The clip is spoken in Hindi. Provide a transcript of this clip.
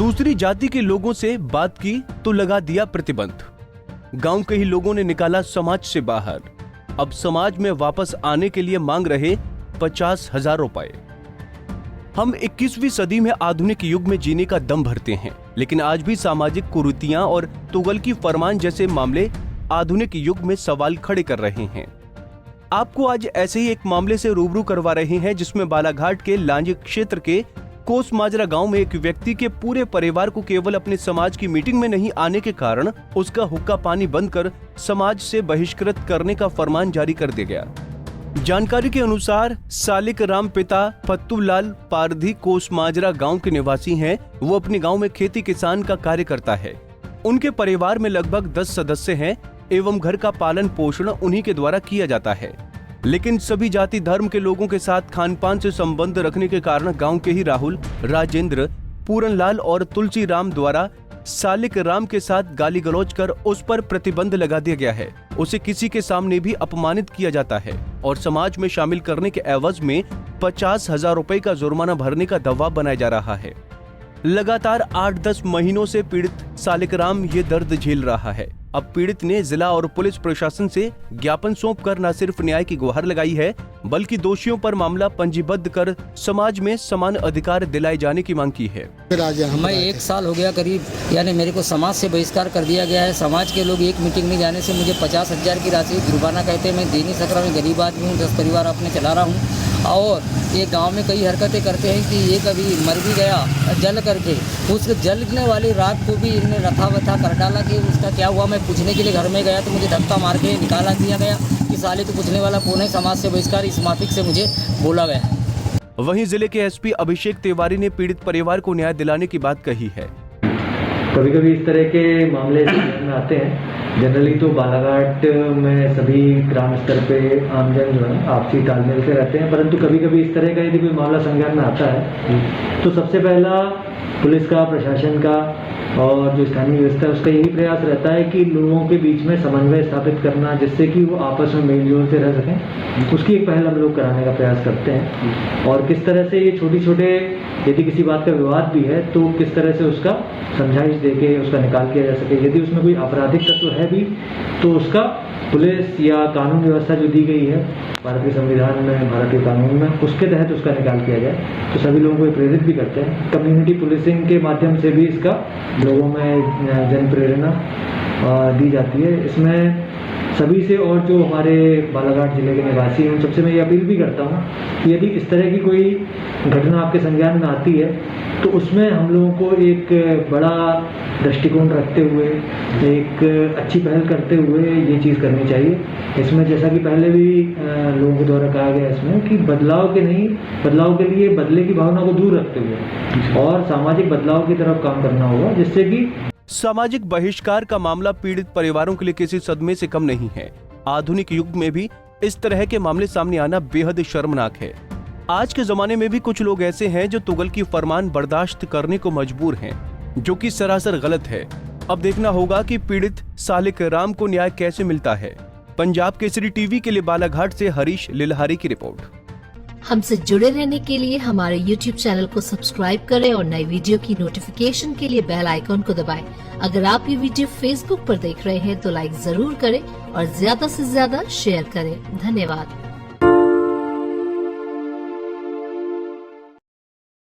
दूसरी जाति के लोगों से बात की तो लगा दिया प्रतिबंध। गांव के ही लोगों ने निकाला समाज से बाहर। अब समाज में वापस आने के लिए मांग रहे 50,000 रुपए। हम 21वीं सदी में आधुनिक युग में जीने का दम भरते हैं, लेकिन आज भी सामाजिक कुरीतियां और तुगलकी फरमान जैसे मामले आधुनिक युग में सवाल खड़े कर रहे हैं। आपको आज ऐसे ही एक मामले से रूबरू करवा रहे हैं, जिसमें बालाघाट के लांजी क्षेत्र के कोसमाजरा गांव में एक व्यक्ति के पूरे परिवार को केवल अपने समाज की मीटिंग में नहीं आने के कारण उसका हुक्का पानी बंद कर समाज से बहिष्कृत करने का फरमान जारी कर दिया गया। जानकारी के अनुसार सालिक राम पिता फत्तूलाल पारधी कोसमाजरा गांव के निवासी हैं। वो अपने गांव में खेती किसान का कार्य करता है। उनके परिवार में लगभग 10 सदस्य हैं एवं घर का पालन पोषण उन्हीं के द्वारा किया जाता है। लेकिन सभी जाति धर्म के लोगों के साथ खान पान से संबंध रखने के कारण गांव के ही राहुल, राजेंद्र, पूरनलाल और तुलसी राम द्वारा सालिक राम के साथ गाली गलौज कर उस पर प्रतिबंध लगा दिया गया है। उसे किसी के सामने भी अपमानित किया जाता है और समाज में शामिल करने के एवज में 50,000 रुपए का जुर्माना भरने का दबाव बनाया जा रहा है। लगातार 8-10 महीनों से पीड़ित सालिक राम ये दर्द झेल रहा है। अब पीड़ित ने जिला और पुलिस प्रशासन से ज्ञापन सौंपकर न सिर्फ न्याय की गुहार लगाई है, बल्कि दोषियों पर मामला पंजीबद्ध कर समाज में समान अधिकार दिलाए जाने की मांग की है। मैं 1 साल हो गया करीब, यानी मेरे को समाज से बहिष्कार कर दिया गया है। समाज के लोग एक मीटिंग में जाने से मुझे 50,000 की राशि जुर्माना कहते हैं। मैं दे नहीं सक रहा, मैं गरीब आदमी हूँ, 10 परिवार अपने चला रहा हूँ। और ये गांव में कई हरकतें करते हैं कि ये कभी मर भी गया जल करके, उस जलने वाली राख को भी इनने रथा वथा कर डाला कि उसका क्या हुआ। मैं पूछने के लिए घर में गया तो मुझे धक्का मार के निकाला दिया गया कि साले तो पूछने वाला कौन है। समाज से बहिष्कार इस माफिक से मुझे बोला गया। वहीं जिले के एसपी अभिषेक तिवारी ने पीड़ित परिवार को न्याय दिलाने की बात कही है। कभी कभी इस तरह के मामले में आते हैं। जनरली तो बालाघाट में सभी ग्राम स्तर पे आमजन जो है आपसी तालमेल से रहते हैं, परंतु कभी कभी इस तरह का यदि कोई मामला संज्ञान में आता है तो सबसे पहला पुलिस का, प्रशासन का और जो स्थानीय व्यवस्था है उसका यही प्रयास रहता है कि लोगों के बीच में समन्वय स्थापित करना, जिससे कि वो आपस में मेल जोल से रह सकें। उसकी एक पहल हम लोग कराने का प्रयास करते हैं। और किस तरह से ये छोटे छोटे यदि किसी बात का विवाद भी है तो किस तरह से उसका समझाइश देके उसका निकाल किया जा सके। यदि उसमें कोई आपराधिक तत्व है भी तो उसका पुलिस या कानून व्यवस्था जो दी गई है भारतीय संविधान में, भारतीय कानून में, उसके तहत उसका निकाल किया जाए। तो सभी लोगों को प्रेरित भी करते हैं। कम्युनिटी पुलिसिंग के माध्यम से भी इसका लोगों में जन प्रेरणा दी जाती है। इसमें सभी से और जो हमारे बालाघाट जिले के निवासी हैं उन सबसे मैं ये अपील भी करता हूँ कि यदि इस तरह की कोई घटना आपके संज्ञान में आती है तो उसमें हम लोगों को एक बड़ा दृष्टिकोण रखते हुए, एक अच्छी पहल करते हुए ये चीज़ करनी चाहिए। इसमें जैसा कि पहले भी लोगों के द्वारा कहा गया इसमें कि बदलाव के लिए बदले की भावना को दूर रखते हुए और सामाजिक बदलाव की तरफ काम करना होगा, जिससे कि सामाजिक बहिष्कार का मामला पीड़ित परिवारों के लिए किसी सदमे से कम नहीं है। आधुनिक युग में भी इस तरह के मामले सामने आना बेहद शर्मनाक है। आज के जमाने में भी कुछ लोग ऐसे हैं जो तुगलकी फरमान बर्दाश्त करने को मजबूर हैं, जो कि सरासर गलत है। अब देखना होगा कि पीड़ित सालिक राम को न्याय कैसे मिलता है। पंजाब केसरी टीवी के लिए बालाघाट से हरीश लिलहारी की रिपोर्ट। हमसे जुड़े रहने के लिए हमारे YouTube चैनल को सब्सक्राइब करें और नई वीडियो की नोटिफिकेशन के लिए बेल आइकॉन को दबाएं। अगर आप ये वीडियो Facebook पर देख रहे हैं तो लाइक जरूर करें और ज्यादा से ज्यादा शेयर करें। धन्यवाद।